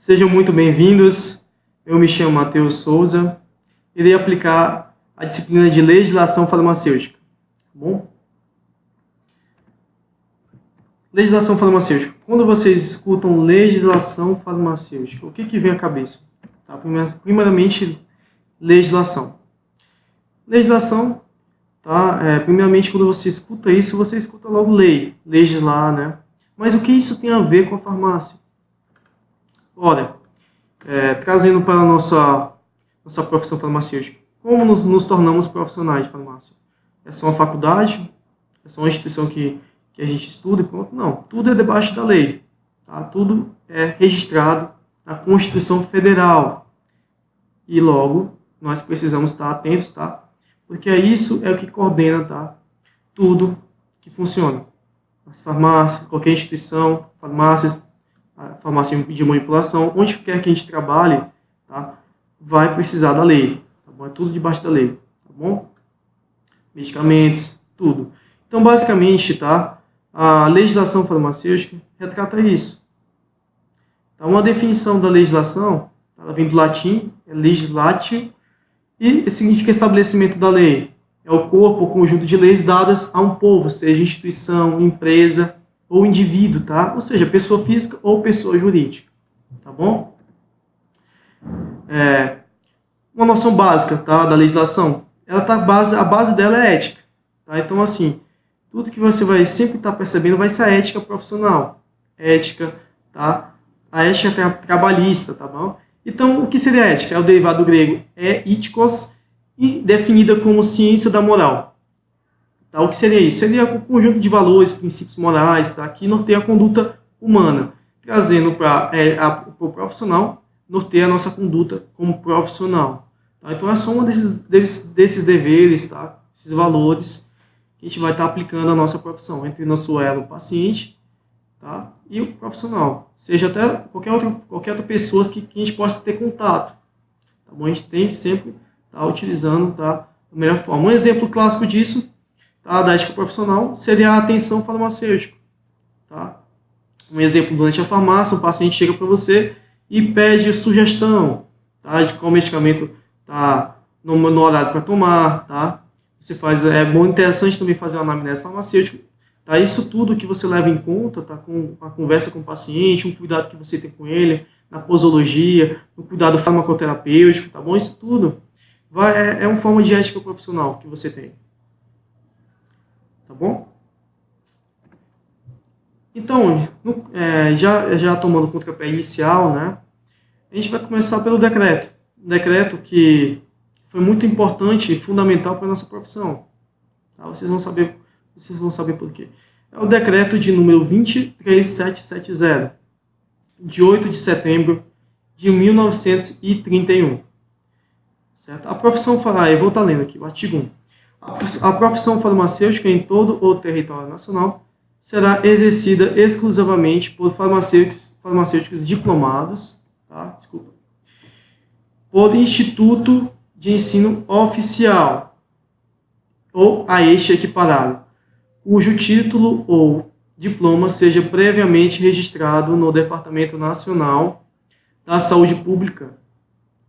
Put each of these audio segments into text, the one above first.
Sejam muito bem-vindos. Eu me chamo Matheus Souza. Irei aplicar a disciplina de legislação farmacêutica. Tá bom? Legislação farmacêutica. Quando vocês escutam legislação farmacêutica, o que vem à cabeça? Tá? Primeiramente, legislação. Legislação, tá? Primeiramente, quando você escuta isso, você escuta logo lei, legislar, né? Mas o que isso tem a ver com a farmácia? Ora, trazendo para a nossa profissão farmacêutica, como nos tornamos profissionais de farmácia? É só uma faculdade? É só uma instituição que a gente estuda e pronto? Não, tudo é debaixo da lei. Tá? Tudo é registrado na Constituição Federal. E logo, nós precisamos estar atentos, tá? Porque isso é o que coordena, tá? Tudo que funciona. As farmácias, qualquer instituição, farmácia de manipulação, onde quer que a gente trabalhe, tá? Vai precisar da lei. Tá bom? É tudo debaixo da lei. Tá bom? Medicamentos, tudo. Então, basicamente, tá? A legislação farmacêutica retrata isso. Então, uma definição da legislação, ela vem do latim, é legislatio, e significa estabelecimento da lei. É o corpo ou conjunto de leis dadas a um povo, seja instituição, empresa ou indivíduo, tá? Ou seja, pessoa física ou pessoa jurídica. Tá bom? Uma noção básica, tá, da legislação, a base dela é ética. Tá? Então, assim, tudo que você vai sempre estar percebendo vai ser a ética profissional. Ética, tá? A ética trabalhista, tá bom? Então, o que seria ética? É o derivado do grego ethikos, e definida como ciência da moral. Tá? O que seria isso? Seria um conjunto de valores, princípios morais, tá? Que norteia a conduta humana, trazendo para o profissional, norteia a nossa conduta como profissional. Tá? Então, é só um desses deveres, tá? Esses valores que a gente vai estar aplicando à nossa profissão, entre nosso elo paciente, tá? E o profissional, seja até qualquer outra pessoa que a gente possa ter contato. Tá bom? A gente tem que sempre estar utilizando, tá, da melhor forma. Um exemplo clássico disso, tá, da ética profissional seria a atenção farmacêutica. Tá? Um exemplo, durante a farmácia, um paciente chega para você e pede sugestão, tá, de qual medicamento tá no horário para tomar. Tá? Você faz, é bom, interessante também fazer uma anamnese farmacêutica. Tá? Isso tudo que você leva em conta, tá? Com a conversa com o paciente, um cuidado que você tem com ele, na posologia, no cuidado farmacoterapêutico, tá bom? Isso tudo é uma forma de ética profissional que você tem. Tá bom? Então, já tomando conta do pontapé inicial, né? A gente vai começar pelo decreto. Um decreto que foi muito importante e fundamental para a nossa profissão. Tá? Vocês vão saber por quê. É o decreto de número 23770, de 8 de setembro de 1931. Certo? A profissão eu vou estar lendo aqui, o artigo 1. A profissão farmacêutica em todo o território nacional será exercida exclusivamente por farmacêuticos diplomados, tá? Por instituto de ensino oficial, ou a este equiparado, cujo título ou diploma seja previamente registrado no Departamento Nacional da Saúde Pública,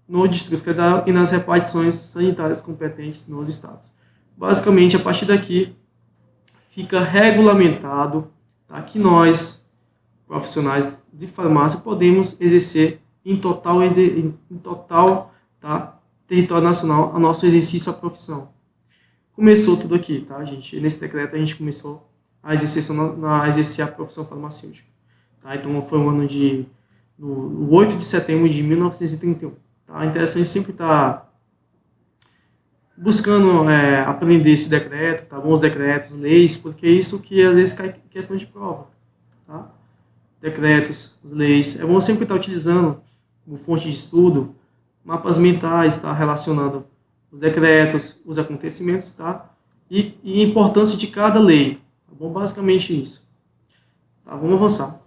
no Distrito Federal e nas repartições sanitárias competentes nos estados. Basicamente, a partir daqui, fica regulamentado, tá, que nós, profissionais de farmácia, podemos exercer em total tá, território nacional o nosso exercício à profissão. Começou tudo aqui, tá, gente? Nesse decreto a gente começou a exercer a profissão farmacêutica. Tá? Então foi o ano no 8 de setembro de 1931. Tá? É interessante sempre estar buscando aprender esse decreto, tá bom? Os decretos, leis, porque é isso que às vezes cai em questão de prova. Tá? Decretos, leis. É bom sempre estar utilizando como fonte de estudo mapas mentais, tá? Relacionando os decretos, os acontecimentos, tá? E a importância de cada lei. Tá bom? Basicamente isso. Tá? Vamos avançar.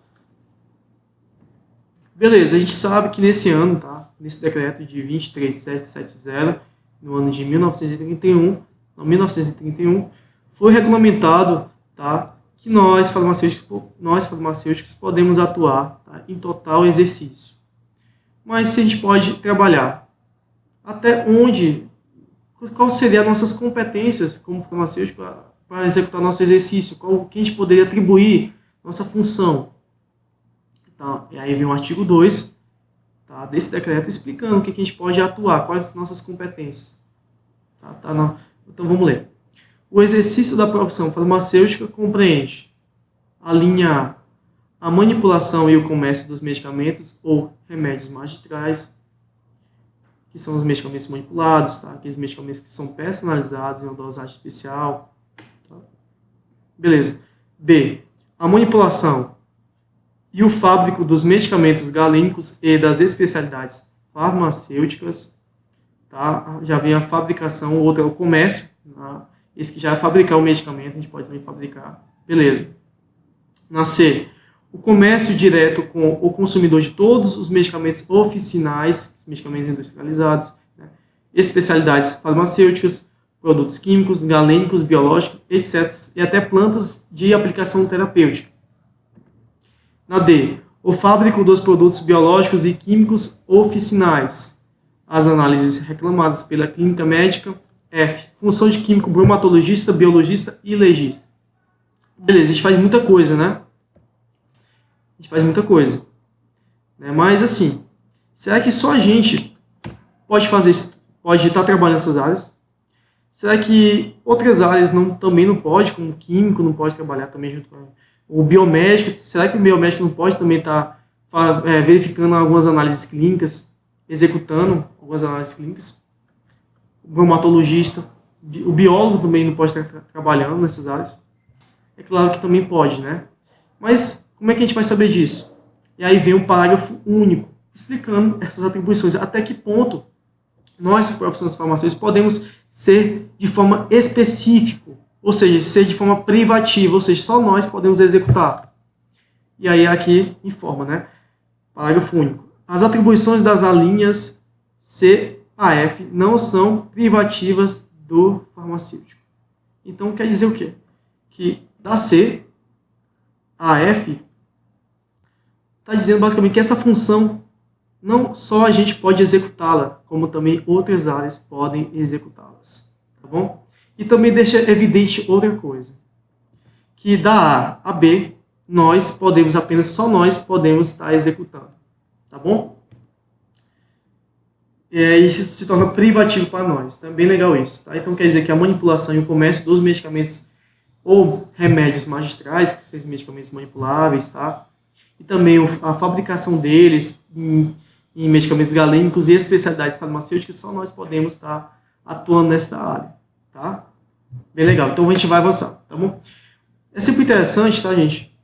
Beleza, a gente sabe que nesse ano, tá? Nesse decreto de 23770, no ano de 1931, foi regulamentado, tá? Que nós farmacêuticos podemos atuar, tá? Em total exercício. mas se a gente pode trabalhar. Até onde, qual seriam as nossas competências como farmacêutico para executar nosso exercício, qual que a gente poderia atribuir nossa função. Tá? E aí vem o artigo 2, tá, desse decreto explicando o que a gente pode atuar, quais as nossas competências. Então vamos ler. O exercício da profissão farmacêutica compreende a linha A, a manipulação e o comércio dos medicamentos ou remédios magistrais, que são os medicamentos manipulados, tá? Aqueles medicamentos que são personalizados em uma dosagem especial. Tá? Beleza. B, a manipulação e o fábrico dos medicamentos galênicos e das especialidades farmacêuticas. Tá? Já vem a fabricação, o outro é o comércio. Tá? Esse que já é fabricar o medicamento, a gente pode também fabricar. Beleza. Na C, o comércio direto com o consumidor de todos os medicamentos oficinais, medicamentos industrializados, né? Especialidades farmacêuticas, produtos químicos, galênicos, biológicos, etc. E até plantas de aplicação terapêutica. Na D, o fábrico dos produtos biológicos e químicos oficinais. As análises reclamadas pela clínica médica. F, função de químico, bromatologista, biologista e legista. Beleza, a gente faz muita coisa, né? A gente faz muita coisa. Né? Mas, assim, será que só a gente pode fazer isso, pode estar trabalhando nessas áreas? Será que outras áreas também não pode, como o químico não pode trabalhar também junto com o biomédico? Será que o biomédico não pode também estar verificando algumas análises clínicas, executando algumas análises clínicas? O bromatologista, o biólogo também não pode estar trabalhando nessas áreas? É claro que também pode, né? Mas como é que a gente vai saber disso? E aí vem um parágrafo único, explicando essas atribuições, até que ponto nós, profissionais farmacêuticos, podemos ser de forma específica, ou seja, ser de forma privativa, ou seja, só nós podemos executar. E aí aqui informa, né? Parágrafo único. As atribuições das alíneas C a F não são privativas do farmacêutico. Então quer dizer o quê? Que da C a F está dizendo basicamente que essa função não só a gente pode executá-la, como também outras áreas podem executá-las. Tá bom? E também deixa evidente outra coisa. Que da A a B, só nós podemos estar executando. Tá bom? E isso se torna privativo para nós. Tá bem legal isso. Tá? Então quer dizer que a manipulação e o comércio dos medicamentos ou remédios magistrais, que são esses medicamentos manipuláveis, tá? E também a fabricação deles em medicamentos galênicos e especialidades farmacêuticas, só nós podemos estar atuando nessa área. Tá? Bem legal. Então a gente vai avançar. Tá bom? É sempre interessante, tá, gente?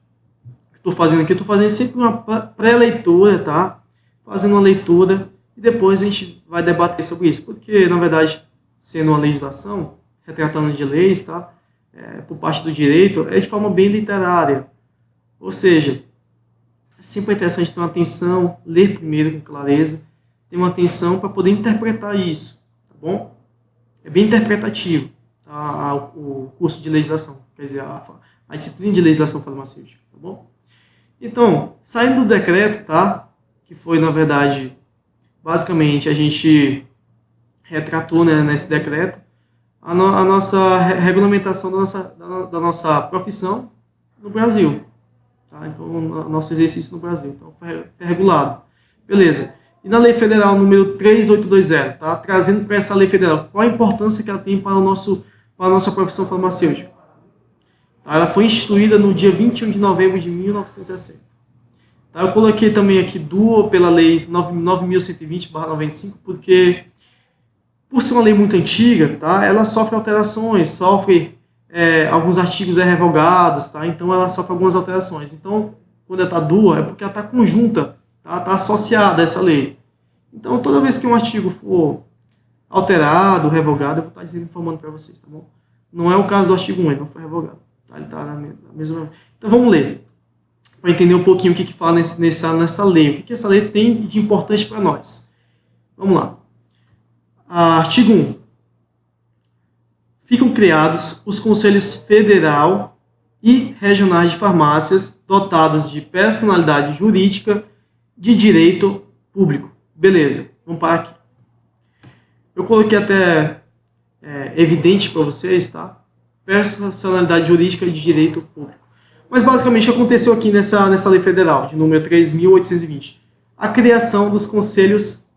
O que eu estou fazendo aqui, eu estou fazendo sempre uma pré-leitura, tá? Fazendo uma leitura e depois a gente vai debater sobre isso, porque, na verdade, sendo uma legislação, retratando de leis, tá? Por parte do direito, é de forma bem literária. Ou seja, é sempre interessante ter uma atenção, ler primeiro com clareza, ter uma atenção para poder interpretar isso, tá bom? É bem interpretativo, tá? O curso de legislação, quer dizer, a disciplina de legislação farmacêutica, tá bom? Então, saindo do decreto, tá? Que foi, na verdade, basicamente, a gente retratou, né, nesse decreto a nossa regulamentação da nossa profissão no Brasil. Tá? Então, o nosso exercício no Brasil. Então, foi regulado. Beleza. E na Lei Federal número 3820, tá? Trazendo para essa lei federal, qual a importância que ela tem para a nossa profissão farmacêutica? Tá? Ela foi instituída no dia 21 de novembro de 1960. Tá? Eu coloquei também aqui pela Lei 9.120/95, porque, por ser uma lei muito antiga, tá? Ela sofre alterações, alguns artigos revogados, tá? Então ela sofre algumas alterações. Então, quando ela está é porque ela está conjunta, tá? Está associada a essa lei. Então, toda vez que um artigo for alterado, revogado, eu vou estar informando para vocês, tá bom? Não é o caso do artigo 1, ele não foi revogado. Tá? Ele está na mesma... Então, vamos ler, para entender um pouquinho o que fala nessa lei, o que essa lei tem de importante para nós. Vamos lá. Artigo 1. Ficam criados os Conselhos Federal e Regionais de Farmácias dotados de personalidade jurídica de direito público. Beleza, vamos parar aqui. Eu coloquei até evidente para vocês, tá? Personalidade jurídica de direito público. Mas basicamente aconteceu aqui nessa lei federal, de número 3.820. A criação dos conselhos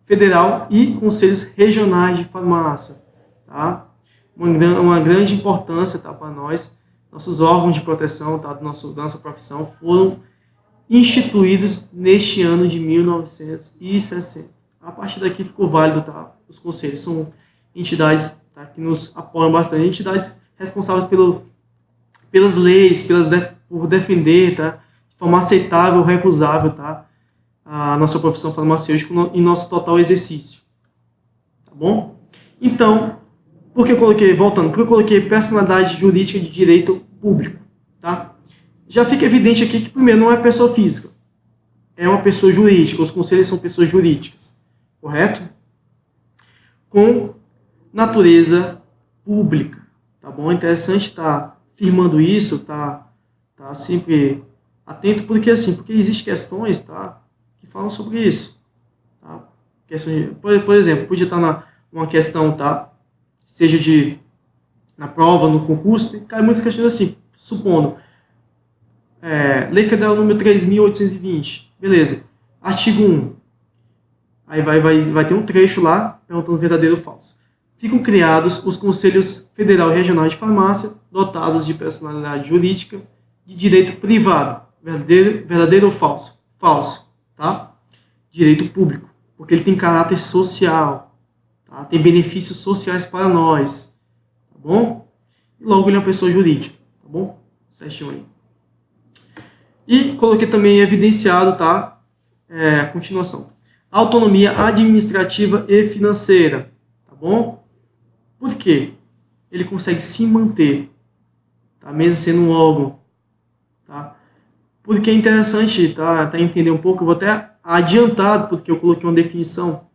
federal e conselhos regionais de farmácia, tá? Uma grande importância, tá, para nós. Nossos órgãos de proteção, tá, da nossa profissão foram instituídos neste ano de 1960. A partir daqui ficou válido, tá? Os conselhos são entidades, tá, que nos apoiam bastante, entidades responsáveis pelas leis, por defender, tá, de forma aceitável, recusável, tá, a nossa profissão farmacêutica em nosso total exercício. Tá bom? Então, por que eu coloquei personalidade jurídica de direito público, tá? Já fica evidente aqui que, primeiro, não é pessoa física, é uma pessoa jurídica, os conselhos são pessoas jurídicas, correto? Com natureza pública, tá bom? É interessante estar firmando isso, tá sempre atento, porque existem questões, tá, que falam sobre isso, tá? Por exemplo, podia estar uma questão, tá, seja na prova, no concurso, cai muitas questões assim, supondo, Lei Federal número 3.820, beleza, artigo 1, aí vai ter um trecho lá, perguntando verdadeiro ou falso. Ficam criados os Conselhos Federal e Regional de Farmácia, dotados de personalidade jurídica de direito privado, verdadeiro ou falso? Falso, tá? Direito público, porque ele tem caráter social, tá? Tem benefícios sociais para nós, tá bom? E logo ele é uma pessoa jurídica, tá bom? Certinho aí. E coloquei também evidenciado, tá? A continuação. Autonomia administrativa e financeira, tá bom? Por quê? Ele consegue se manter, tá? Mesmo sendo um órgão, tá? Porque é interessante, tá? Entender um pouco, eu vou até adiantar, porque eu coloquei uma definição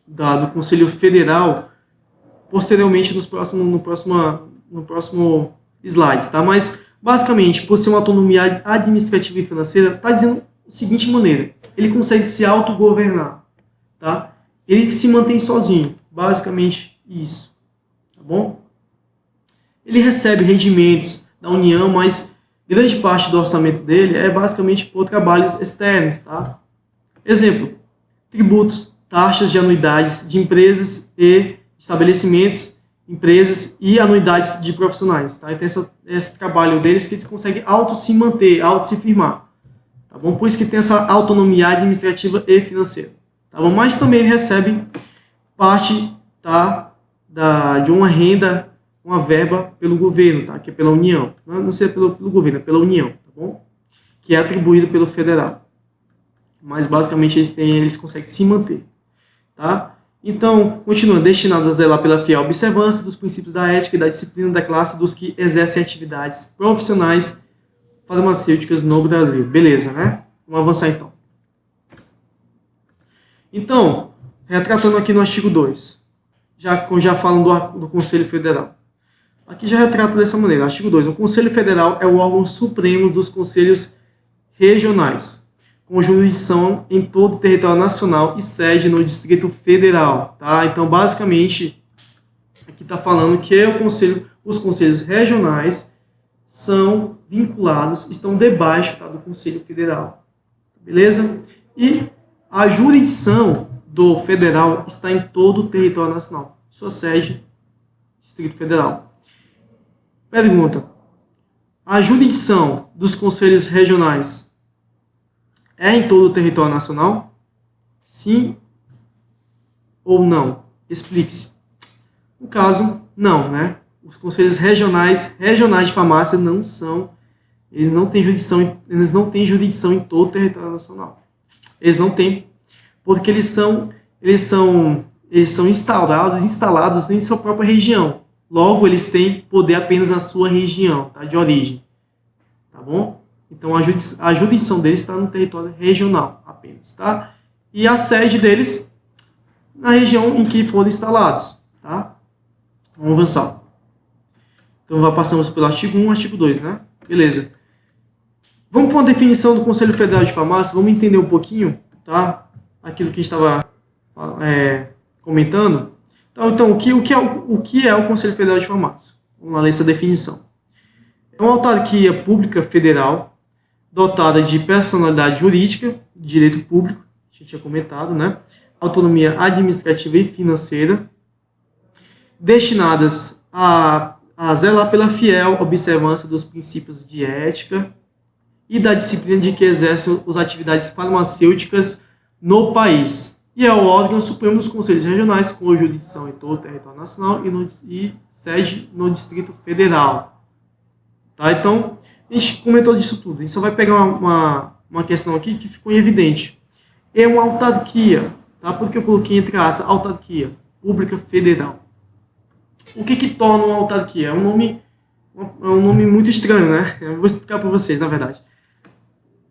do Conselho Federal posteriormente no próximo slides, tá? Mas basicamente, por ser uma autonomia administrativa e financeira, está dizendo da seguinte maneira: ele consegue se autogovernar, tá? Ele se mantém sozinho, basicamente isso, tá bom? Ele recebe rendimentos da União, mas grande parte do orçamento dele é basicamente por trabalhos externos, tá? Exemplo: tributos, taxas de anuidades de empresas e estabelecimentos, empresas e anuidades de profissionais, tá? E tem esse trabalho deles que eles conseguem se manter, se firmar, tá bom? Por isso que tem essa autonomia administrativa e financeira, tá bom? Mas também ele recebe parte, tá, de uma renda, uma verba pelo governo, tá? Que é pela União, não sei pelo governo, é pela União, tá bom? Que é atribuído pelo federal. Mas basicamente eles conseguem se manter, tá? Então, continua, destinado a zelar pela fiel observância dos princípios da ética e da disciplina da classe dos que exercem atividades profissionais farmacêuticas no Brasil. Beleza, né? Vamos avançar então. Então, retratando aqui no artigo 2, já falando do Conselho Federal. Aqui já retrata dessa maneira, artigo 2, o Conselho Federal é o órgão supremo dos conselhos regionais, com jurisdição em todo o território nacional e sede no Distrito Federal, tá? Então, basicamente, aqui está falando que os conselhos regionais são vinculados, estão debaixo, tá, do Conselho Federal, beleza? E a jurisdição do federal está em todo o território nacional, sua sede, Distrito Federal. Pergunta: a jurisdição dos conselhos regionais é em todo o território nacional? Sim ou não? Explique-se. No caso, não, né? Os conselhos regionais de farmácia eles não têm jurisdição em todo o território nacional. Eles não têm, porque eles são instalados em sua própria região. Logo, eles têm poder apenas na sua região, tá? De origem. Tá bom? Então, a jurisdição deles está no território regional apenas, tá? E a sede deles na região em que foram instalados, tá? Vamos avançar. Então, passamos pelo artigo 1 e artigo 2, né? Beleza. Vamos para uma definição do Conselho Federal de Farmácia, vamos entender um pouquinho, tá? aquilo que a gente estava comentando. Então, o que é o Conselho Federal de Farmácia? Vamos lá ler essa definição. É uma autarquia pública federal dotada de personalidade jurídica, de direito público, a gente tinha comentado, né? Autonomia administrativa e financeira, destinadas a zelar pela fiel observância dos princípios de ética e da disciplina de que exercem as atividades farmacêuticas no país. E é o órgão supremo dos conselhos regionais, com jurisdição em todo o território nacional e sede no Distrito Federal. Tá? Então, a gente comentou disso tudo. A gente só vai pegar uma questão aqui que ficou evidente. É uma autarquia, tá? Porque eu coloquei entre aspas, autarquia pública federal. O que torna uma autarquia? É um nome muito estranho, né? Eu vou explicar para vocês, na verdade.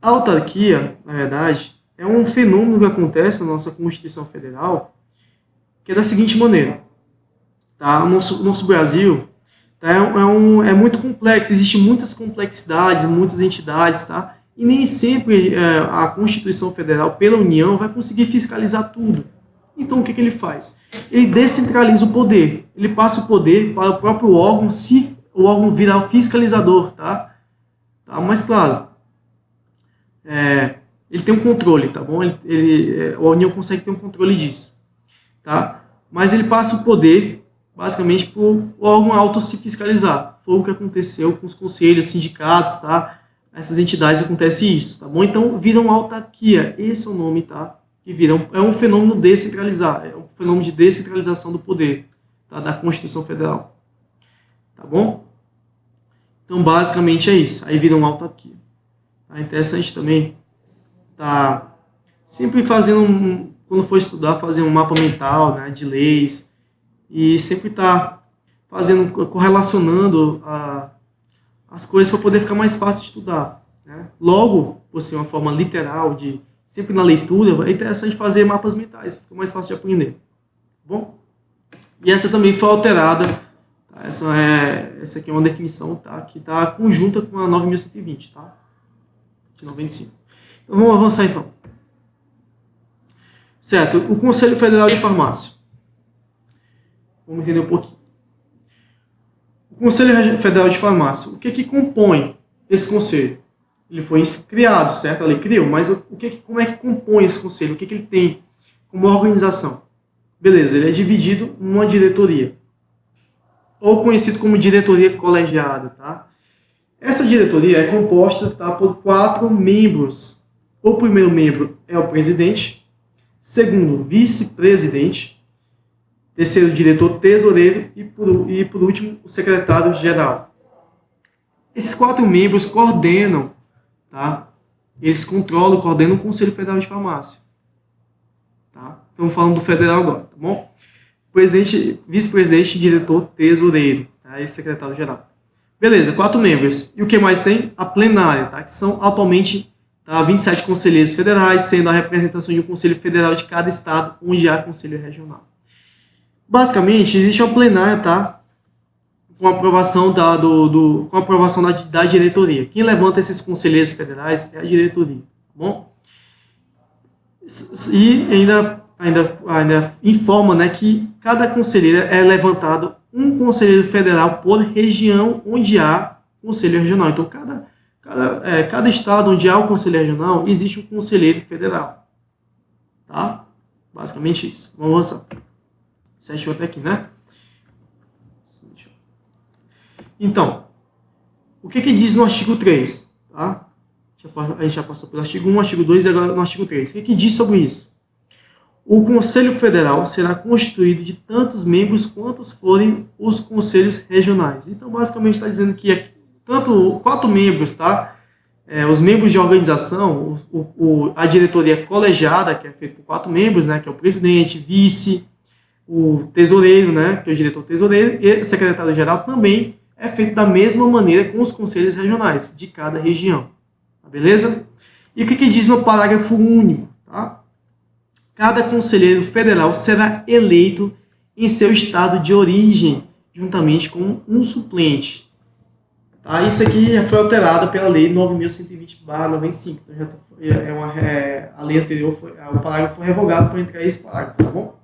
A autarquia, na verdade, é um fenômeno que acontece na nossa Constituição Federal, que é da seguinte maneira. Tá? O nosso Brasil tá? É muito complexo, existem muitas complexidades, muitas entidades, tá? E nem sempre a Constituição Federal, pela União, vai conseguir fiscalizar tudo. Então, o que ele faz? Ele descentraliza o poder. Ele passa o poder para o próprio órgão, se o órgão virar o fiscalizador, tá? Mas, claro, ele tem um controle, tá bom? A União consegue ter um controle disso, tá? Mas ele passa o poder, basicamente, para o órgão auto se fiscalizar. Foi o que aconteceu com os conselhos, sindicatos, tá? Essas entidades acontece isso, tá bom? Então, vira uma autarquia. Esse é o nome, tá? Que vira. É um fenômeno descentralizado. É um fenômeno de descentralização do poder, tá? Da Constituição Federal. Tá bom? Então, basicamente é isso. Aí vira uma autarquia. Tá? Interessante também tá sempre fazendo, quando for estudar, fazer um mapa mental, né, de leis, e sempre tá correlacionando as coisas para poder ficar mais fácil de estudar, né? Logo, por ser uma forma literal, sempre na leitura, é interessante fazer mapas mentais, fica mais fácil de aprender. Tá bom? E essa também foi alterada, tá? Essa aqui é uma definição, tá? Que está conjunta com a 9.120, tá? De 95. Então vamos avançar então. Certo, o Conselho Federal de Farmácia. Vamos entender um pouquinho. O Conselho Federal de Farmácia, o que compõe esse conselho? Ele foi criado, certo? A lei criou, mas como é que compõe esse conselho? O que ele tem como organização? Beleza, ele é dividido numa diretoria, ou conhecido como diretoria colegiada, tá? Essa diretoria é composta, tá, por 4 membros. O primeiro membro é o presidente, segundo, vice-presidente, terceiro, diretor tesoureiro e por último, o secretário-geral. Esses 4 membros coordenam, tá? Eles controlam, coordenam o Conselho Federal de Farmácia. Tá? Estamos falando do federal agora, tá bom? Presidente, vice-presidente, diretor, tesoureiro, tá? E secretário-geral. Beleza, 4 membros. E o que mais tem? A plenária, tá? Que são atualmente 27 conselheiros federais, sendo a representação de um conselho federal de cada estado, onde há conselho regional. Basicamente, existe uma plenária, tá? Com a aprovação da diretoria. Quem levanta esses conselheiros federais é a diretoria, tá bom? E ainda informa, né, que cada conselheiro é levantado um conselheiro federal por região onde há conselho regional. Então, cada estado onde há o conselho regional, existe um conselheiro federal. Tá? Basicamente isso. Vamos avançar. Certo até aqui, né? Então, o que diz no artigo 3? Tá? A gente já passou pelo artigo 1, artigo 2 e agora no artigo 3. O que diz sobre isso? O Conselho Federal será constituído de tantos membros quantos forem os conselhos regionais. Então, basicamente, está dizendo que tanto 4 membros, tá? Os membros de organização, a diretoria colegiada, que é feita por 4 membros, né? Que é o presidente, vice, o tesoureiro, né? Que é o diretor tesoureiro, e o secretário-geral também é feito da mesma maneira com os conselhos regionais de cada região. Tá, beleza? E o que diz no parágrafo único? Tá? Cada conselheiro federal será eleito em seu estado de origem, juntamente com um suplente. Tá? Isso aqui já foi alterado pela Lei 9.120/95. Então, a lei anterior, o parágrafo foi revogado para entrar esse parágrafo, tá bom?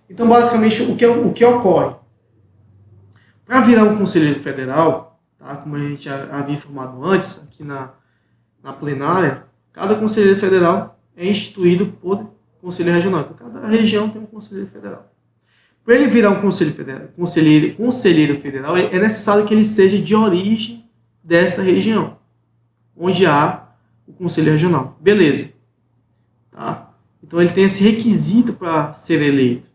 Então, basicamente, o que ocorre? Para virar um conselheiro federal, tá, como a gente já havia informado antes, aqui na plenária, cada conselheiro federal é instituído por conselheiro regional. Então, cada região tem um conselheiro federal. Para ele virar um conselheiro federal, é necessário que ele seja de origem desta região, onde há o conselho regional. Beleza. Tá? Então, ele tem esse requisito para ser eleito.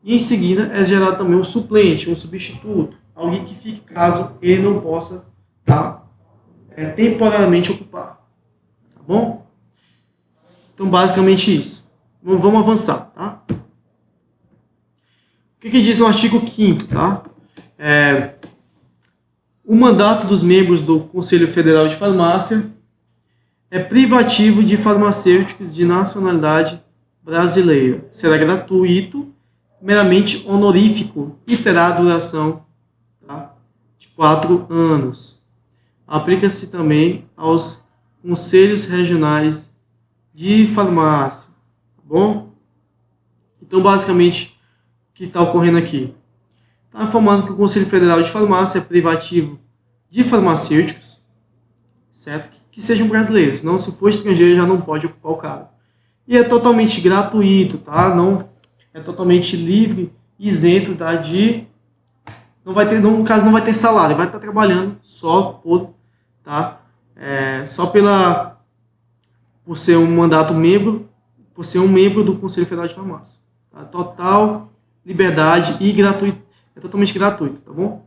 E, em seguida, é gerado também um suplente, um substituto, alguém que fique caso ele não possa temporariamente ocupar. Tá bom? Então, basicamente isso. Vamos avançar, tá? O que diz no artigo 5º, tá? O mandato dos membros do Conselho Federal de Farmácia é privativo de farmacêuticos de nacionalidade brasileira. Será gratuito, meramente honorífico e terá duração, tá, de 4 anos. Aplica-se também aos conselhos regionais de farmácia. Tá bom? Então, basicamente, o que está ocorrendo aqui? Está informando que o Conselho Federal de Farmácia é privativo de farmacêuticos, certo? Que sejam brasileiros. Não, se for estrangeiro, já não pode ocupar o cargo. E é totalmente gratuito, tá? Não é totalmente livre, isento, tá? No caso, não vai ter salário, vai estar trabalhando só por, tá? Por ser um mandato por ser um membro do Conselho Federal de Farmácia. Tá? Total liberdade e gratuito, é totalmente gratuito, tá bom?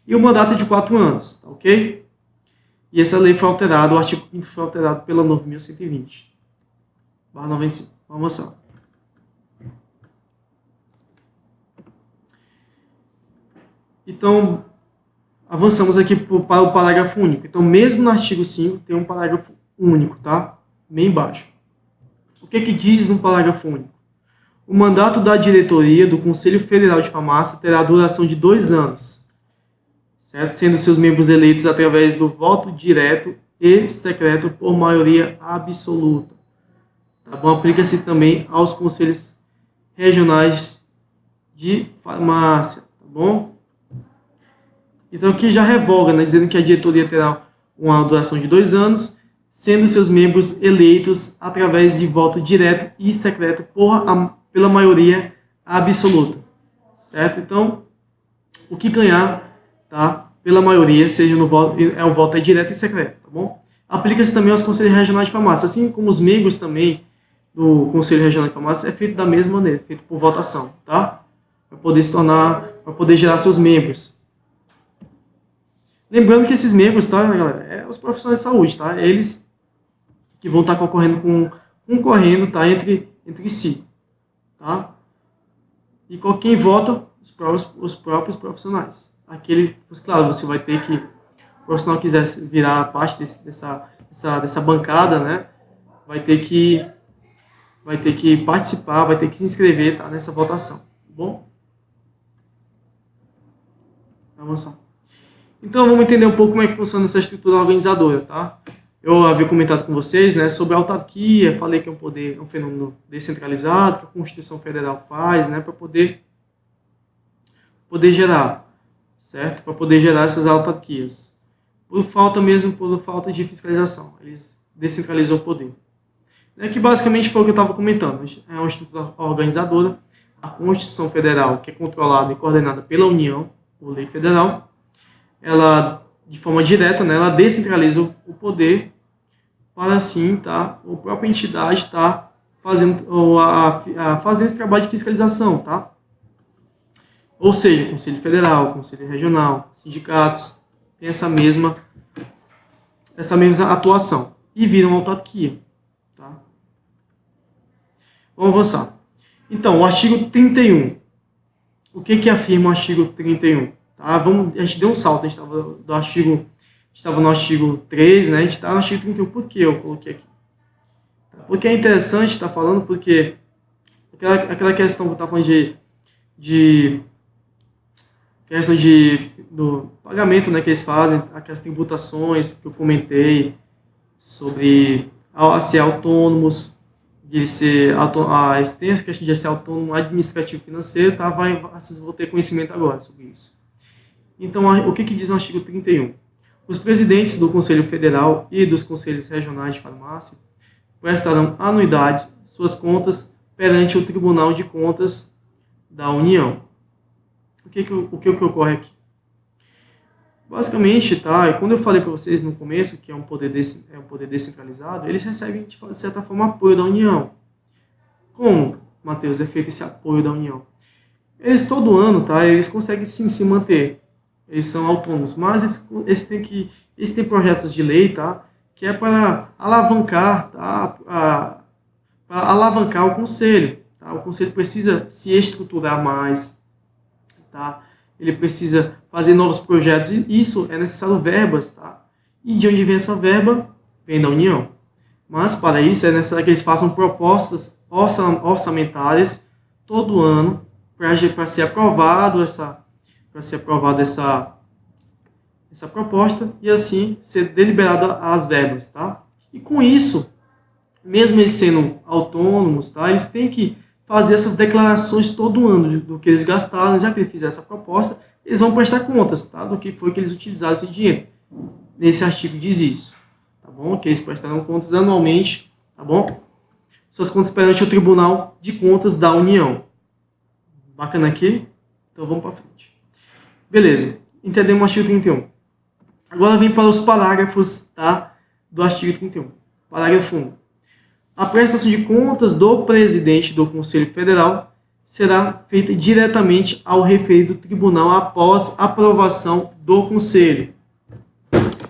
E o mandato é de 4 anos, tá ok? E essa lei foi alterada, o artigo 5º foi alterado pela 9.120/95. Vamos avançar. Então, avançamos aqui para o parágrafo único. Então, mesmo no artigo 5, tem um parágrafo único, tá? Bem embaixo. O que diz no parágrafo único? O mandato da diretoria do Conselho Federal de Farmácia terá duração de 2 anos, certo? Sendo seus membros eleitos através do voto direto e secreto por maioria absoluta. Tá bom? Aplica-se também aos conselhos regionais de farmácia, tá bom? Então aqui já revoga, né, dizendo que a diretoria terá uma duração de 2 anos, sendo seus membros eleitos através de voto direto e secreto pela maioria absoluta, certo? Então, o que ganhar, tá, pela maioria, seja no voto, o voto é direto e secreto, tá bom? Aplica-se também aos conselhos regionais de farmácia, assim como os membros também do Conselho Regional de Farmácia é feito da mesma maneira, feito por votação, tá? Para poder gerar seus membros. Lembrando que esses membros, tá, galera, os profissionais de saúde, tá? Eles que vão estar concorrendo, tá, entre si, tá? E quem vota? Os próprios profissionais. Claro, você vai ter que, o profissional que quiser virar parte dessa bancada, né? Vai ter que participar, vai ter que se inscrever, tá, nessa votação, tá bom? Vamos avançar. Então, vamos entender um pouco como é que funciona essa estrutura organizadora, tá? Eu havia comentado com vocês, né, sobre a autarquia, falei que é um fenômeno descentralizado, que a Constituição Federal faz, né, para poder gerar, certo? Para poder gerar essas autarquias. Por falta de fiscalização. Eles descentralizam o poder. Que basicamente foi o que eu estava comentando. É uma estrutura organizadora. A Constituição Federal, que é controlada e coordenada pela União, por lei federal, ela, de forma direta, né, ela descentraliza o poder para, assim, tá, a própria entidade está fazendo esse trabalho de fiscalização, tá? Ou seja, Conselho Federal, Conselho Regional, sindicatos, tem essa mesma atuação e viram autarquia, tá? Vamos avançar. Então, o artigo 31. O que afirma o artigo 31? Tá? A gente deu um salto, a gente estava no artigo 3, né? A gente está no artigo 31. Por que eu coloquei aqui? Porque é interessante estar falando, porque aquela questão que eu estava falando do pagamento, né, que eles fazem, aquelas tributações que eu comentei sobre ser autônomos, de ser tem essa questão de ser autônomo administrativo financeiro, tá? Vocês vão ter conhecimento agora sobre isso. Então, o que diz no artigo 31? Os presidentes do Conselho Federal e dos Conselhos Regionais de Farmácia prestarão anuidade suas contas perante o Tribunal de Contas da União. O que ocorre aqui? Basicamente, tá? Quando eu falei para vocês no começo que é um poder descentralizado, eles recebem, de certa forma, apoio da União. Como, Matheus, é feito esse apoio da União? Eles, todo ano, tá? Eles conseguem sim se manter. Eles são autônomos, mas eles têm projetos de lei, tá? Que é para alavancar, tá? Para alavancar o Conselho. Tá? O Conselho precisa se estruturar mais, tá? Ele precisa fazer novos projetos, e isso é necessário verbas, tá? E de onde vem essa verba? Vem da União. Mas para isso é necessário que eles façam propostas orçamentárias todo ano para ser aprovado essa proposta e assim ser deliberada as verbas, tá? E com isso, mesmo eles sendo autônomos, tá? Eles têm que fazer essas declarações todo ano do que eles gastaram. Já que eles fizeram essa proposta, eles vão prestar contas, tá? Do que foi que eles utilizaram esse dinheiro. Nesse artigo diz isso, tá bom? Que eles prestarão contas anualmente, tá bom? Suas contas perante o Tribunal de Contas da União. Bacana aqui? Então vamos para frente. Beleza, entendemos o artigo 31. Agora vem para os parágrafos, tá? Do artigo 31. Parágrafo 1. A prestação de contas do presidente do Conselho Federal será feita diretamente ao referido tribunal após aprovação do Conselho.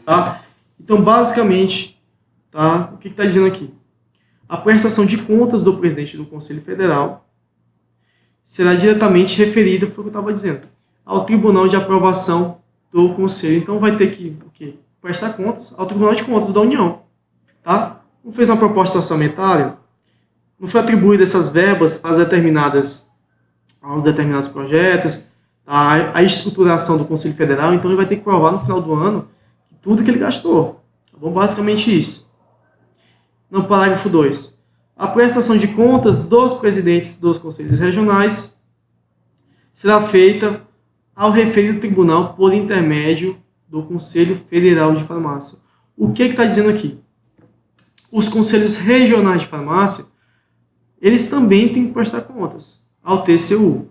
Tá? Então, basicamente, tá? O que está dizendo aqui? A prestação de contas do presidente do Conselho Federal será diretamente referida, foi o que eu estava dizendo, ao Tribunal de Aprovação do Conselho. Então, vai ter que prestar contas ao Tribunal de Contas da União. Tá? Não fez uma proposta orçamentária, não foi atribuída essas verbas aos determinados projetos, a estruturação do Conselho Federal, então ele vai ter que provar no final do ano tudo que ele gastou. Tá bom? Basicamente isso. No parágrafo 2. A prestação de contas dos presidentes dos Conselhos Regionais será feita ao referido tribunal por intermédio do Conselho Federal de Farmácia. O que está dizendo aqui? Os Conselhos Regionais de Farmácia, eles também têm que prestar contas ao TCU,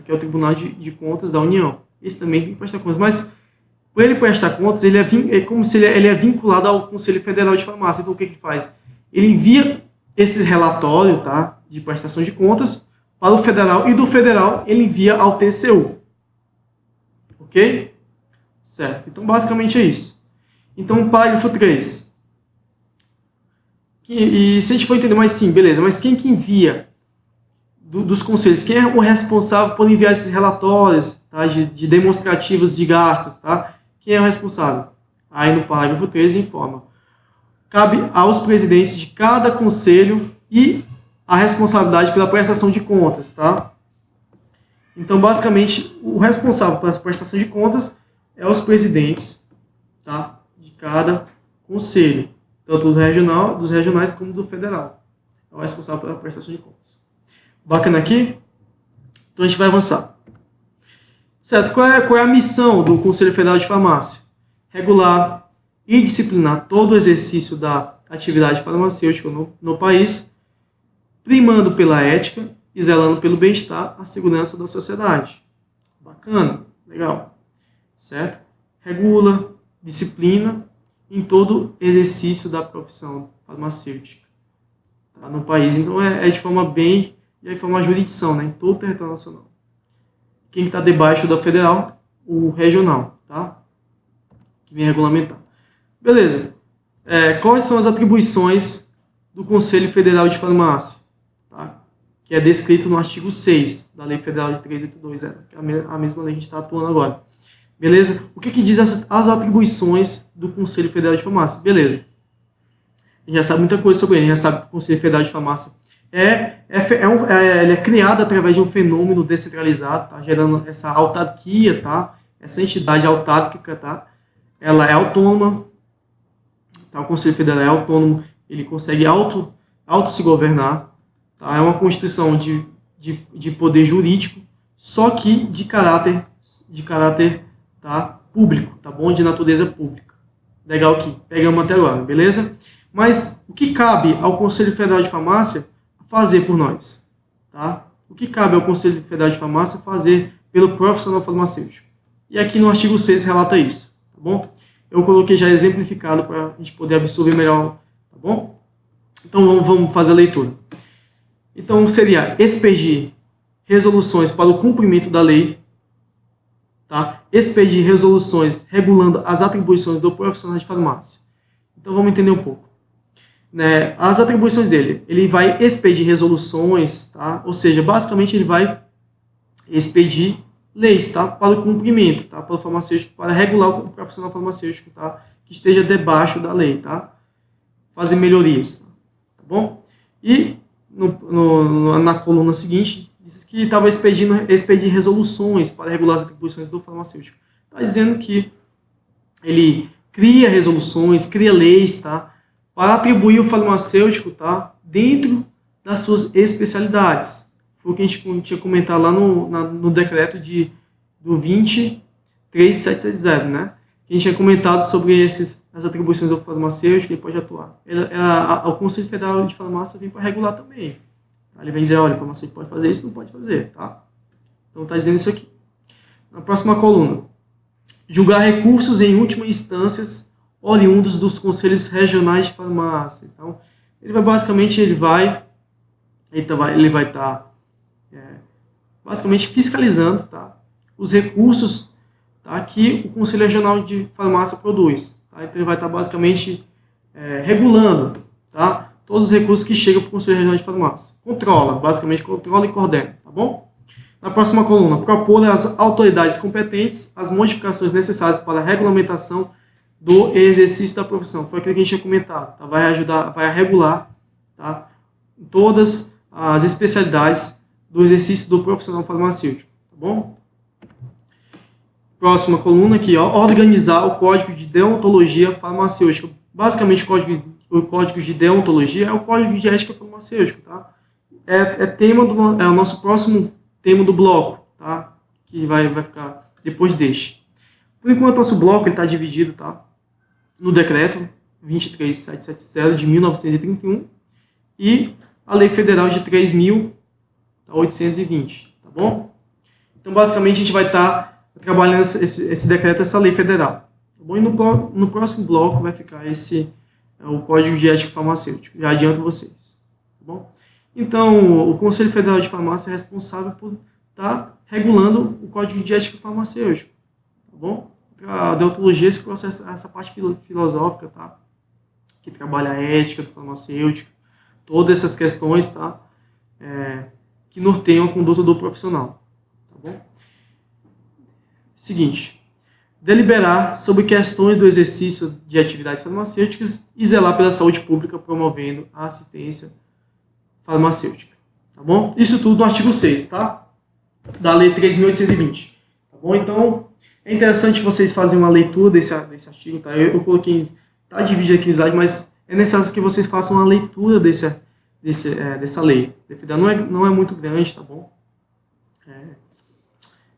que é o Tribunal de Contas da União. Eles também têm que prestar contas, mas para ele prestar contas, é como se ele é vinculado ao Conselho Federal de Farmácia. Então, o que ele faz? Ele envia esse relatório, tá, de prestação de contas para o federal, e do federal ele envia ao TCU. Ok? Certo. Então, basicamente é isso. Então, parágrafo 3. E se a gente for entender mais, sim, beleza, mas quem que envia dos conselhos? Quem é o responsável por enviar esses relatórios, tá, de demonstrativos de gastos? Tá? Quem é o responsável? Aí no parágrafo 13 informa. Cabe aos presidentes de cada conselho e a responsabilidade pela prestação de contas. Tá? Então, basicamente, o responsável pela prestação de contas é os presidentes, tá, de cada conselho. Tanto dos regionais como do federal. É o responsável pela prestação de contas. Bacana aqui? Então a gente vai avançar. Certo? Qual é a missão do Conselho Federal de Farmácia? Regular e disciplinar todo o exercício da atividade farmacêutica no país, primando pela ética e zelando pelo bem-estar, a segurança da sociedade. Bacana, legal. Certo? Regula, disciplina em todo exercício da profissão farmacêutica, tá, no país. Então é de forma uma jurisdição, né, em todo o território nacional. Quem está debaixo da federal? O regional, tá? Que vem regulamentar. Beleza. Quais são as atribuições do Conselho Federal de Farmácia? Tá? Que é descrito no artigo 6 da Lei Federal de 382, que é a mesma lei que a gente está atuando agora. Beleza? O que diz as atribuições do Conselho Federal de Farmácia? Beleza. A gente já sabe muita coisa sobre ele. A gente já sabe que o Conselho Federal de Farmácia ele é criado através de um fenômeno descentralizado, tá? Gerando essa autarquia, tá? Essa entidade autárquica, tá? Ela é autônoma, tá? O Conselho Federal é autônomo, ele consegue auto-se governar, tá? É uma constituição de poder jurídico, só que de caráter tá, público, tá bom? De natureza pública. Legal aqui, pegamos até agora, beleza? Mas o que cabe ao Conselho Federal de Farmácia fazer por nós? Tá? O que cabe ao Conselho Federal de Farmácia fazer pelo profissional farmacêutico? E aqui no artigo 6 relata isso, tá bom? Eu coloquei já exemplificado para a gente poder absorver melhor, tá bom? Então vamos fazer a leitura. Então seria expedir resoluções para o cumprimento da lei, tá? Expedir resoluções regulando as atribuições do profissional de farmácia. Então vamos entender um pouco. Né? As atribuições dele, ele vai expedir resoluções, tá? Ou seja, basicamente ele vai expedir leis, tá? Para o cumprimento, tá? Para o farmacêutico, para regular o profissional farmacêutico, tá? Que esteja debaixo da lei, tá? Fazer melhorias, tá bom? E na coluna seguinte, diz que estava expedir resoluções para regular as atribuições do farmacêutico. Está dizendo que ele cria resoluções, cria leis, tá? Para atribuir o farmacêutico, tá? Dentro das suas especialidades. Foi o que a gente tinha comentado lá no decreto do 23770, né? Que a gente tinha comentado sobre as atribuições do farmacêutico que ele pode atuar. O Conselho Federal de Farmácia vem para regular também. Ele vem dizer, olha, o farmacêutico pode fazer isso, não pode fazer, tá? Então está dizendo isso aqui. Na próxima coluna, julgar recursos em última instância oriundos dos conselhos regionais de farmácia. Então, ele vai basicamente estar basicamente fiscalizando, tá, os recursos, tá, que o Conselho Regional de Farmácia produz. Tá? Então, ele vai estar basicamente regulando, tá, todos os recursos que chegam para o Conselho Regional de Farmácia. Basicamente controla e coordena, tá bom? Na próxima coluna, propor às autoridades competentes as modificações necessárias para a regulamentação do exercício da profissão. Foi aquilo que a gente tinha comentado, tá? Vai regular, tá, todas as especialidades do exercício do profissional farmacêutico, tá bom? Próxima coluna aqui, ó, organizar o código de deontologia farmacêutica. Basicamente, o código de deontologia é o código de ética farmacêutica, tá? É o nosso próximo tema do bloco, tá? Que vai ficar depois deste. Por enquanto, nosso bloco está dividido, tá? No decreto 23770 de 1931 e a lei federal de 3.820, tá bom? Então, basicamente, a gente vai estar trabalhando esse decreto, essa lei federal, tá bom? E no próximo bloco vai ficar o Código de Ética Farmacêutica, já adianto vocês, tá bom? Então, o Conselho Federal de Farmácia é responsável por estar regulando o Código de Ética Farmacêutica, tá bom? A deontologia, esse processo, essa parte filosófica, tá? Que trabalha a ética do farmacêutico, todas essas questões, tá? Que norteiam a conduta do profissional, tá bom? Seguinte, deliberar sobre questões do exercício de atividades farmacêuticas e zelar pela saúde pública, promovendo a assistência farmacêutica, tá bom? Isso tudo no artigo 6, tá? Da lei 3.820, tá bom? Então, é interessante vocês fazerem uma leitura desse artigo, tá? Eu coloquei, tá dividido aqui o slide, mas é necessário que vocês façam uma leitura dessa lei. Não é muito grande, tá bom?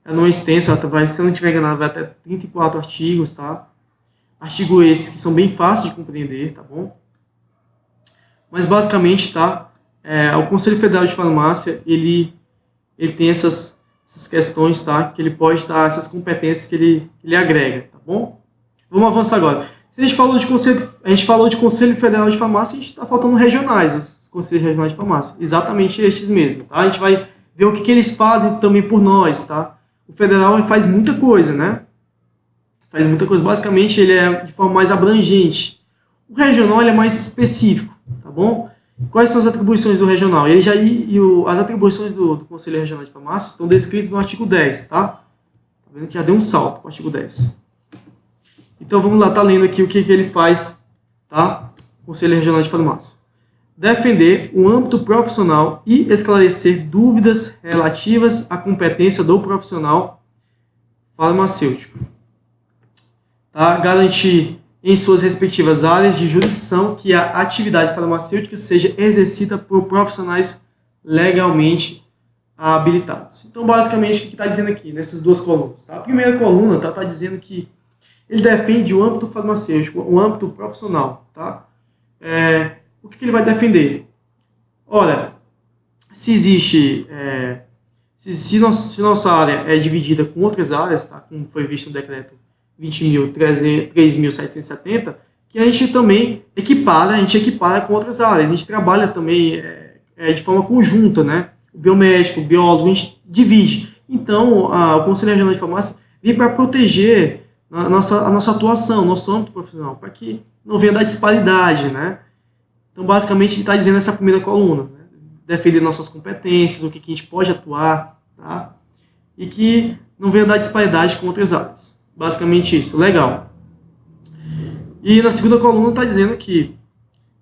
Ela não é extensa, se eu não estiver enganado, vai até 34 artigos, tá? Artigos esses que são bem fáceis de compreender, tá bom? Mas basicamente, tá? O Conselho Federal de Farmácia, ele tem essas questões, tá? Que ele pode dar, essas competências que ele agrega, tá bom? Vamos avançar agora. Se a gente falou de Conselho Federal de Farmácia, a gente está faltando regionais, os Conselhos Regionais de Farmácia. Exatamente estes mesmos, tá? A gente vai ver o que eles fazem também por nós, tá? O federal faz muita coisa, né? Faz muita coisa. Basicamente, ele é de forma mais abrangente. O regional ele é mais específico, tá bom? Quais são as atribuições do regional? As atribuições do Conselho Regional de Farmácia estão descritas no artigo 10, tá? Tá vendo que já deu um salto para o artigo 10. Então, vamos lá, tá lendo aqui o que ele faz, tá? Conselho Regional de Farmácia. Defender o âmbito profissional e esclarecer dúvidas relativas à competência do profissional farmacêutico. Tá? Garantir em suas respectivas áreas de jurisdição que a atividade farmacêutica seja exercida por profissionais legalmente habilitados. Então, basicamente, o que está dizendo aqui, nessas duas colunas? Tá? A primeira coluna está dizendo que ele defende o âmbito farmacêutico, o âmbito profissional. Tá? O que ele vai defender? Olha, se existe, se nossa área é dividida com outras áreas, tá? Como foi visto no decreto 20.3.770, que a gente também equipara com outras áreas. A gente trabalha também de forma conjunta, né? O biomédico, o biólogo, a gente divide. Então, o Conselho Regional de Farmácia vem para proteger a nossa atuação, nosso âmbito profissional, para que não venha dar disparidade, né? Então, basicamente, ele está dizendo essa primeira coluna, né? Defender nossas competências, o que a gente pode atuar, tá? E que não venha dar disparidade com outras áreas. Basicamente isso, legal. E na segunda coluna está dizendo que,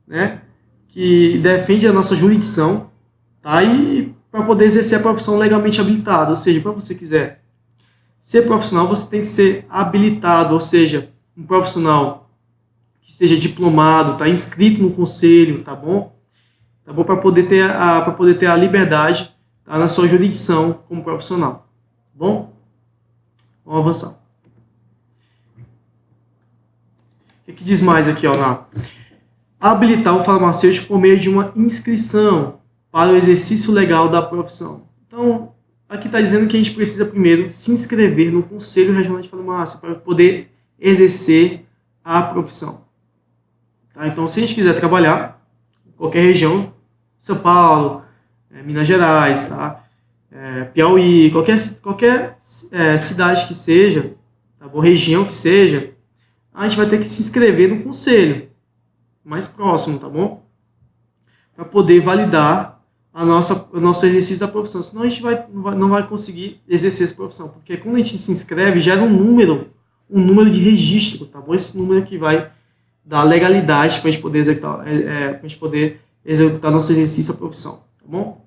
né, que defende a nossa jurisdição, tá? E para poder exercer a profissão legalmente habilitada, ou seja, para você quiser ser profissional, você tem que ser habilitado, ou seja, um profissional que esteja diplomado, tá, inscrito no conselho, tá bom? Tá bom, para poder ter a liberdade, tá, na sua jurisdição como profissional, tá bom? Vamos avançar. O que diz mais aqui, ó, habilitar o farmacêutico por meio de uma inscrição para o exercício legal da profissão. Então, aqui está dizendo que a gente precisa primeiro se inscrever no Conselho Regional de Farmácia para poder exercer a profissão. Tá? Então, se a gente quiser trabalhar em qualquer região, São Paulo, Minas Gerais, tá? Piauí, qualquer cidade que seja, tá bom? Região que seja, a gente vai ter que se inscrever no conselho mais próximo, tá bom? Para poder validar o nosso exercício da profissão. Senão a gente não vai conseguir exercer essa profissão. Porque quando a gente se inscreve, gera um número de registro, tá bom? Esse número que vai dar legalidade para a gente poder executar nosso exercício da profissão, tá bom?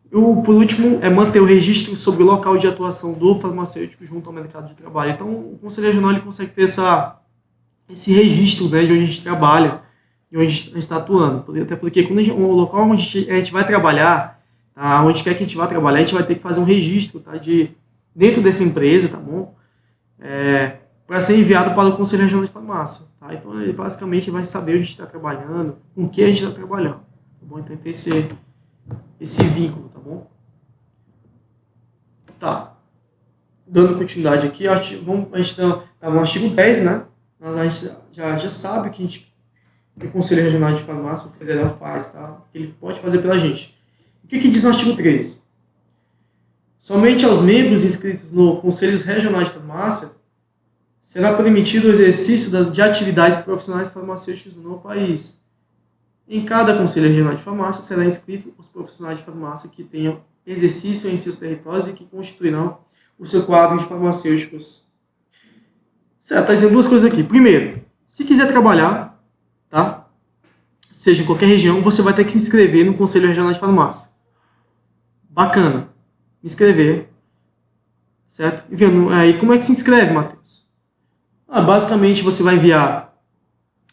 Por último, é manter o registro sobre o local de atuação do farmacêutico junto ao mercado de trabalho. Então, o Conselho Regional ele consegue ter esse registro, né, de onde a gente trabalha, de onde a gente está atuando. Até porque o local onde a gente vai trabalhar, tá, onde quer que a gente vá trabalhar, a gente vai ter que fazer um registro, tá, dentro dessa empresa, tá bom? Para ser enviado para o Conselho Regional de Farmácia. Tá? Então, ele basicamente vai saber onde a gente está trabalhando, com que a gente está trabalhando. Tá bom? Então, tem esse vínculo, tá bom? Tá. Dando continuidade aqui, a gente está no artigo 10, né? A gente já sabe que o Conselho Regional de Farmácia, o federal, faz, tá? O que ele pode fazer pela gente. O que diz no artigo 13? Somente aos membros inscritos no Conselho Regional de Farmácia será permitido o exercício de atividades profissionais farmacêuticas no país. Em cada Conselho Regional de Farmácia será inscrito os profissionais de farmácia que tenham exercício em seus territórios e que constituirão o seu quadro de farmacêuticos. Certo, está dizendo duas coisas aqui. Primeiro, se quiser trabalhar, tá? Seja em qualquer região, você vai ter que se inscrever no Conselho Regional de Farmácia. Bacana. Me inscrever. Certo? E vendo aí, como é que se inscreve, Matheus? Basicamente, você vai enviar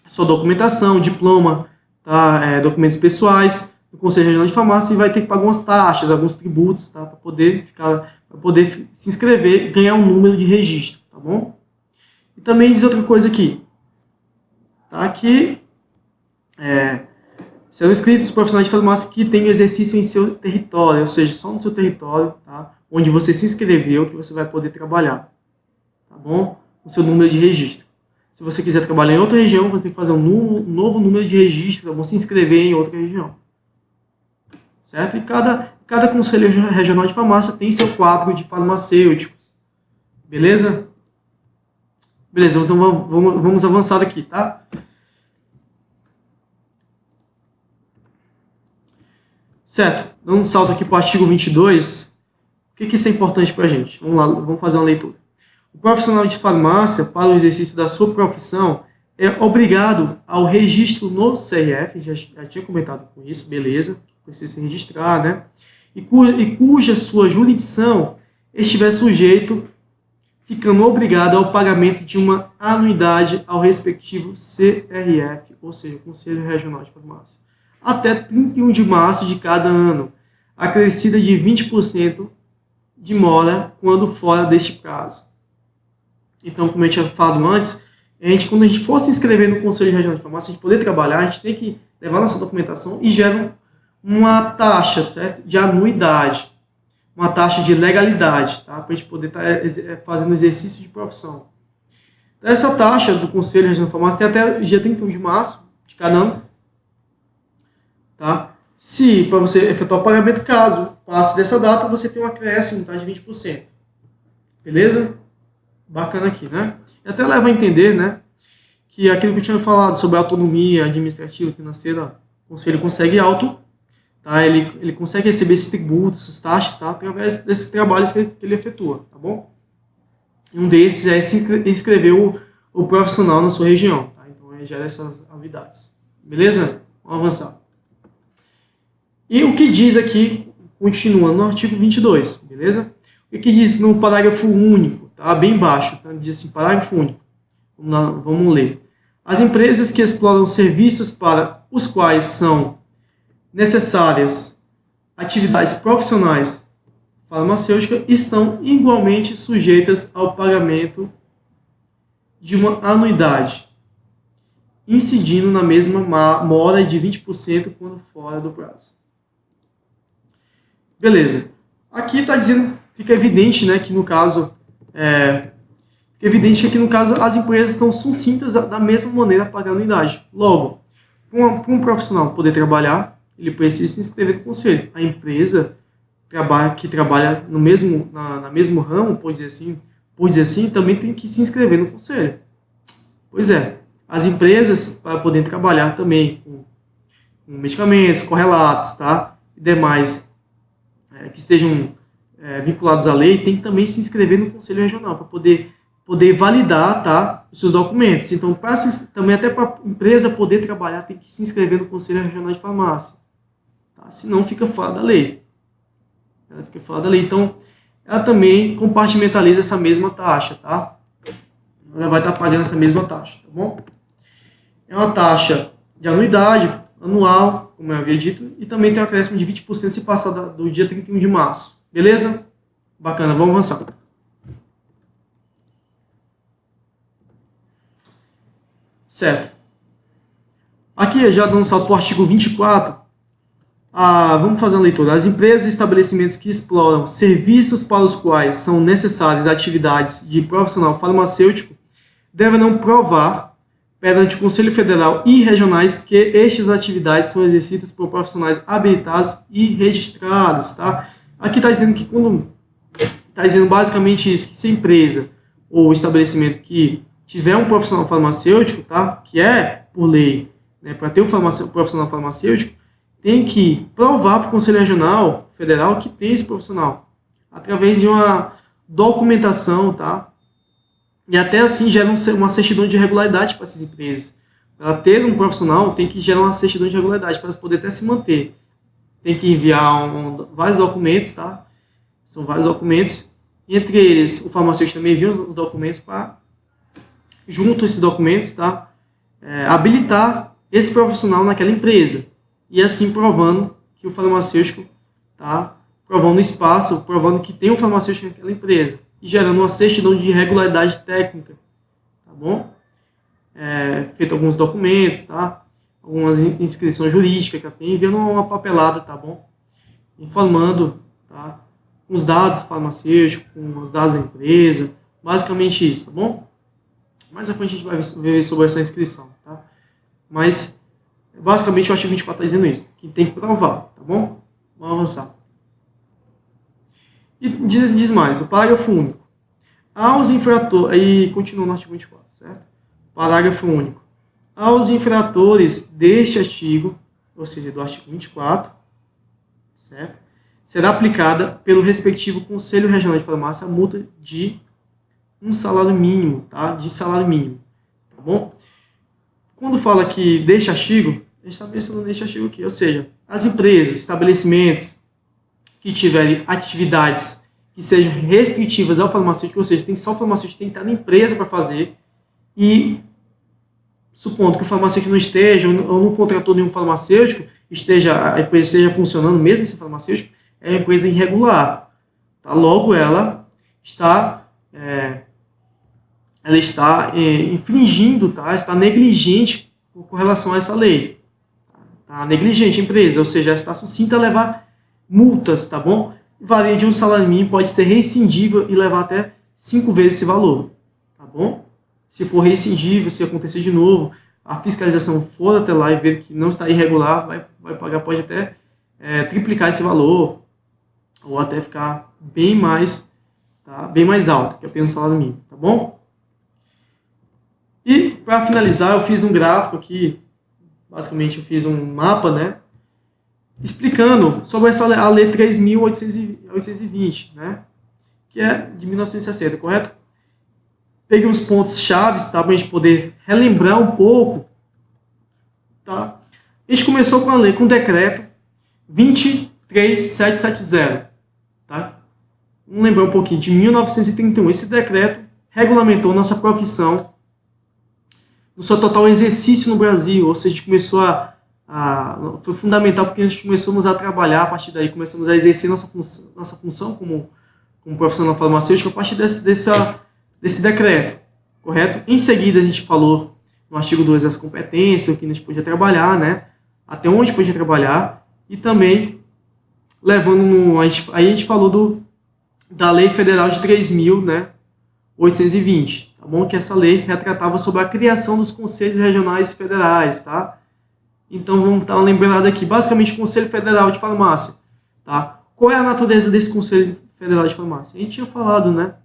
sua documentação, diploma, tá? Documentos pessoais no Conselho Regional de Farmácia e vai ter que pagar umas taxas, alguns tributos, tá? Para poder se inscrever e ganhar um número de registro, tá bom? E também diz outra coisa aqui, tá? Que serão inscritos os profissionais de farmácia que tenham exercício em seu território, ou seja, só no seu território, tá? Onde você se inscreveu, que você vai poder trabalhar, tá bom? O seu número de registro. Se você quiser trabalhar em outra região, você tem que fazer um novo número de registro, tá bom? Se inscrever em outra região, certo? E cada Conselho Regional de Farmácia tem seu quadro de farmacêuticos, beleza? Beleza, então vamos avançar aqui, tá? Certo, dando um salto aqui para o artigo 22, o que isso é importante para a gente? Vamos lá, vamos fazer uma leitura. O profissional de farmácia, para o exercício da sua profissão, é obrigado ao registro no CRF, já tinha comentado com isso, beleza, precisa se registrar, né? E cuja sua jurisdição estiver sujeito ficando obrigado ao pagamento de uma anuidade ao respectivo CRF, ou seja, Conselho Regional de Farmácia, até 31 de março de cada ano, acrescida de 20% de mora quando fora deste prazo. Então, como eu tinha falado antes, quando a gente for se inscrever no Conselho Regional de Farmácia, a gente poder trabalhar, a gente tem que levar nossa documentação e gera uma taxa, certo? De anuidade, uma taxa de legalidade, tá? Para a gente poder estar fazendo exercício de profissão. Então, essa taxa do Conselho Regional de Farmácia tem até o dia 31 de março de cada ano, tá? Se, para você efetuar o pagamento, caso passe dessa data, você tem um acréscimo, tá, de 20%. Beleza? Bacana aqui, né? E até leva a entender, né, que aquilo que eu tinha falado sobre a autonomia administrativa e financeira, o Conselho consegue tá? Ele consegue receber esses tributos, essas taxas, tá? Através desses trabalhos que ele efetua, tá bom? E um desses é inscrever o profissional na sua região, tá? Então, ele gera essas habilidades. Beleza? Vamos avançar. E o que diz aqui, continuando no artigo 22, beleza? O que diz no parágrafo único, tá? Bem baixo, tá? Diz assim, parágrafo único. Vamos ler. As empresas que exploram serviços para os quais são necessárias atividades profissionais farmacêuticas estão igualmente sujeitas ao pagamento de uma anuidade, incidindo na mesma mora de 20% quando fora do prazo. Beleza. Aqui está dizendo, fica evidente, né, que no caso, as empresas estão sucintas da mesma maneira a pagar a anuidade. Logo, para um profissional poder trabalhar, ele precisa se inscrever no conselho. A empresa que trabalha no mesmo ramo, por dizer assim, também tem que se inscrever no conselho. Pois é, as empresas, para poderem trabalhar também com medicamentos, correlatos, tá? E demais que estejam vinculados à lei, tem que também se inscrever no conselho regional para poder validar, tá, os seus documentos. Então, também até para a empresa poder trabalhar, tem que se inscrever no Conselho Regional de Farmácia. Tá? Senão fica fora da lei. Então, ela também compartimentaliza essa mesma taxa, tá? Ela vai estar pagando essa mesma taxa, tá bom? É uma taxa de anuidade, anual, como eu havia dito, e também tem um acréscimo de 20% se passar do dia 31 de março. Beleza? Bacana, vamos avançar. Certo. Aqui, já dando salto para o artigo 24, vamos fazer uma leitura. As empresas e estabelecimentos que exploram serviços para os quais são necessárias atividades de profissional farmacêutico deverão provar perante o Conselho Federal e regionais que estas atividades são exercidas por profissionais habilitados e registrados. Tá? Aqui está dizendo que está dizendo basicamente isso, que se a empresa ou estabelecimento que tiver um profissional farmacêutico, tá, que é por lei, né, para ter um profissional farmacêutico, tem que provar para o Conselho Regional Federal que tem esse profissional, através de uma documentação, tá? E até assim gera uma certidão de regularidade para essas empresas. Para ter um profissional, tem que gerar uma certidão de regularidade para poder até se manter. Tem que enviar vários documentos, tá? São vários documentos. Entre eles, o farmacêutico também envia os documentos para, junto a esses documentos, tá? Habilitar esse profissional naquela empresa. E assim provando que o farmacêutico está provando espaço, provando que tem um farmacêutico naquela empresa. E gerando uma certidão de regularidade técnica. Tá bom? Feito alguns documentos, tá? Algumas inscrições jurídicas que tem, enviando uma papelada, tá bom? Informando, tá? Com os dados farmacêuticos, com os dados da empresa. Basicamente isso, tá bom? Mais à frente a gente vai ver sobre essa inscrição, tá? Mas, basicamente, o artigo 24 está dizendo isso, que tem que provar, tá bom? Vamos avançar. E diz mais, o parágrafo único. Aos infratores, aí continua no artigo 24, certo? Parágrafo único. Aos infratores deste artigo, ou seja, do artigo 24, certo? Será aplicada pelo respectivo Conselho Regional de Farmácia a multa de um salário mínimo, tá? De salário mínimo, tá bom? Quando fala aqui deste artigo, a gente está mencionando este artigo aqui, ou seja, as empresas, estabelecimentos que tiverem atividades que sejam restritivas ao farmacêutico, ou seja, tem que só o farmacêutico tem que estar na empresa para fazer, e supondo que o farmacêutico não esteja, ou não contratou nenhum farmacêutico, a empresa esteja funcionando mesmo sem farmacêutico, é uma empresa irregular. Tá? Logo, ela está infringindo, tá? Está negligente com relação a essa lei. Tá? Negligente a empresa, ou seja, ela está sucinta a levar multas, tá bom? Varia de um salário mínimo, pode ser rescindível e levar até 5 vezes esse valor, tá bom? Se for rescindível, se acontecer de novo, a fiscalização for até lá e ver que não está irregular, vai pagar, pode até triplicar esse valor, ou até ficar bem mais, tá? Bem mais alto que apenas o salário mínimo, tá bom? E, para finalizar, eu fiz um gráfico aqui, basicamente eu fiz um mapa, né? Explicando sobre a Lei 3.820, né? Que é de 1960, correto? Peguei uns pontos chaves, tá? Para a gente poder relembrar um pouco, tá? A gente começou com a lei, com o decreto 23770, tá? Vamos lembrar um pouquinho, de 1931. Esse decreto regulamentou nossa profissão no seu total exercício no Brasil, ou seja, a gente começou foi fundamental porque a gente começou a trabalhar, a partir daí começamos a exercer nossa função como profissional farmacêutico a partir desse decreto, correto? Em seguida a gente falou no artigo 2 das competências, o que a gente podia trabalhar, né? Até onde podia trabalhar, e também levando aí a gente falou da Lei Federal de 3.820, tá bom? Que essa lei retratava sobre a criação dos conselhos regionais federais, tá? Então vamos dar uma lembrada aqui, basicamente o Conselho Federal de Farmácia, tá? Qual é a natureza desse Conselho Federal de Farmácia? A gente tinha falado, né?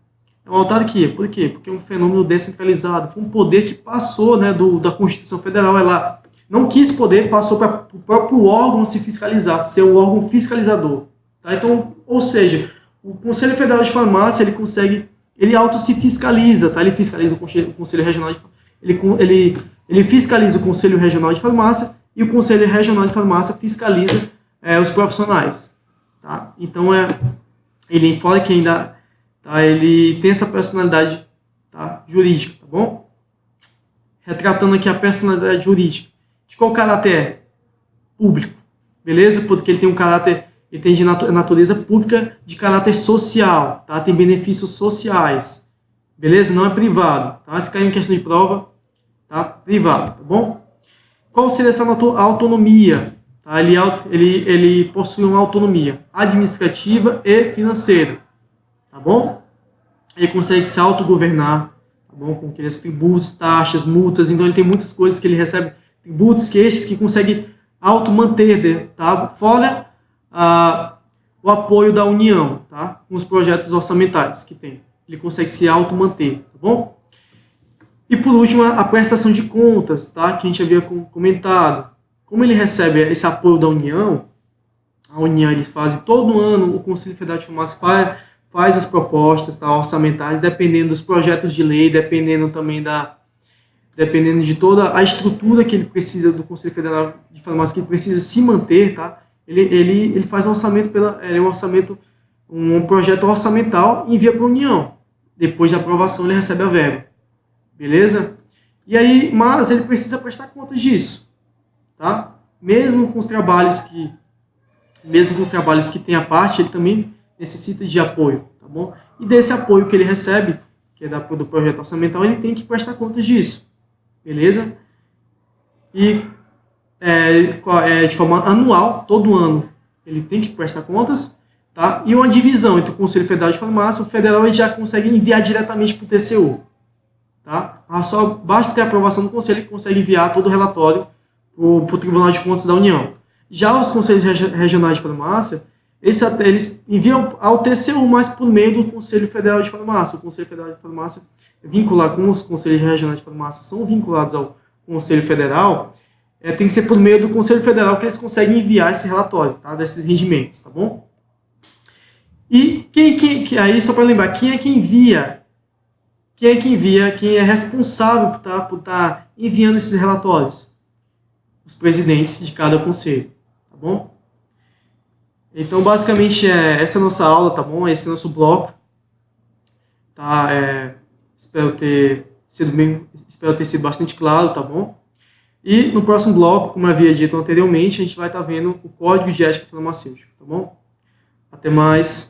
É uma autarquia. Por quê? Porque é um fenômeno descentralizado, foi um poder que passou, né, da Constituição Federal, ela não quis poder, passou para o próprio órgão se fiscalizar, ser o órgão fiscalizador, tá? Então, ou seja, o Conselho Federal de Farmácia, ele auto se fiscaliza, tá? Ele fiscaliza o Conselho Regional de ele fiscaliza o Conselho Regional de Farmácia e o Conselho Regional de Farmácia fiscaliza os profissionais, tá? Então, ele fora que ainda, tá, ele tem essa personalidade, tá, jurídica, tá bom? Retratando aqui a personalidade jurídica. De qual caráter é? Público, beleza? Porque ele tem um caráter, ele tem de natureza pública, de caráter social, tá? Tem benefícios sociais, beleza? Não é privado, tá? Se cair em questão de prova, tá? Privado, tá bom? Qual seria essa autonomia? Tá? Ele possui uma autonomia administrativa e financeira, tá bom? Ele consegue se autogovernar, tá bom? Com aqueles tributos, taxas, multas, então ele tem muitas coisas que ele recebe, tributos que consegue automanter, tá? Fora o apoio da União, tá? Com os projetos orçamentários que tem. Ele consegue se automanter, tá bom? E por último, a prestação de contas, tá? Que a gente havia comentado. Como ele recebe esse apoio da União, a União ele faz todo ano, o Conselho Federal de Farmácia faz as propostas, tá, orçamentárias, dependendo dos projetos de lei, dependendo de toda a estrutura que ele precisa do Conselho Federal de Farmácia, que ele precisa se manter, tá? Ele faz um orçamento um projeto orçamental e envia para a União. Depois da aprovação ele recebe a verba, beleza? E aí, mas ele precisa prestar contas disso, tá? Mesmo com os trabalhos que tem a parte, ele também necessita de apoio, tá bom? E desse apoio que ele recebe, que é do projeto orçamental, ele tem que prestar contas disso, beleza? E de forma anual, todo ano, ele tem que prestar contas, tá? E uma divisão entre o Conselho Federal de Farmácia, o federal ele já consegue enviar diretamente para o TCU, tá? Só basta ter a aprovação do Conselho, ele consegue enviar todo o relatório para o Tribunal de Contas da União. Já os Conselhos Regionais de Farmácia, eles enviam ao TCU, mas por meio do Conselho Federal de Farmácia. O Conselho Federal de Farmácia é vinculado, como os Conselhos Regionais de Farmácia são vinculados ao Conselho Federal, tem que ser por meio do Conselho Federal que eles conseguem enviar esse relatório, tá? Desses rendimentos, tá bom? E aí, só para lembrar, quem envia? Quem é responsável por estar enviando esses relatórios? Os presidentes de cada conselho, tá bom? Então, basicamente, essa é a nossa aula, tá bom? Esse é o nosso bloco, tá? Espero ter sido bastante claro, tá bom? E no próximo bloco, como eu havia dito anteriormente, a gente vai estar vendo o código de ética farmacêutica, tá bom? Até mais.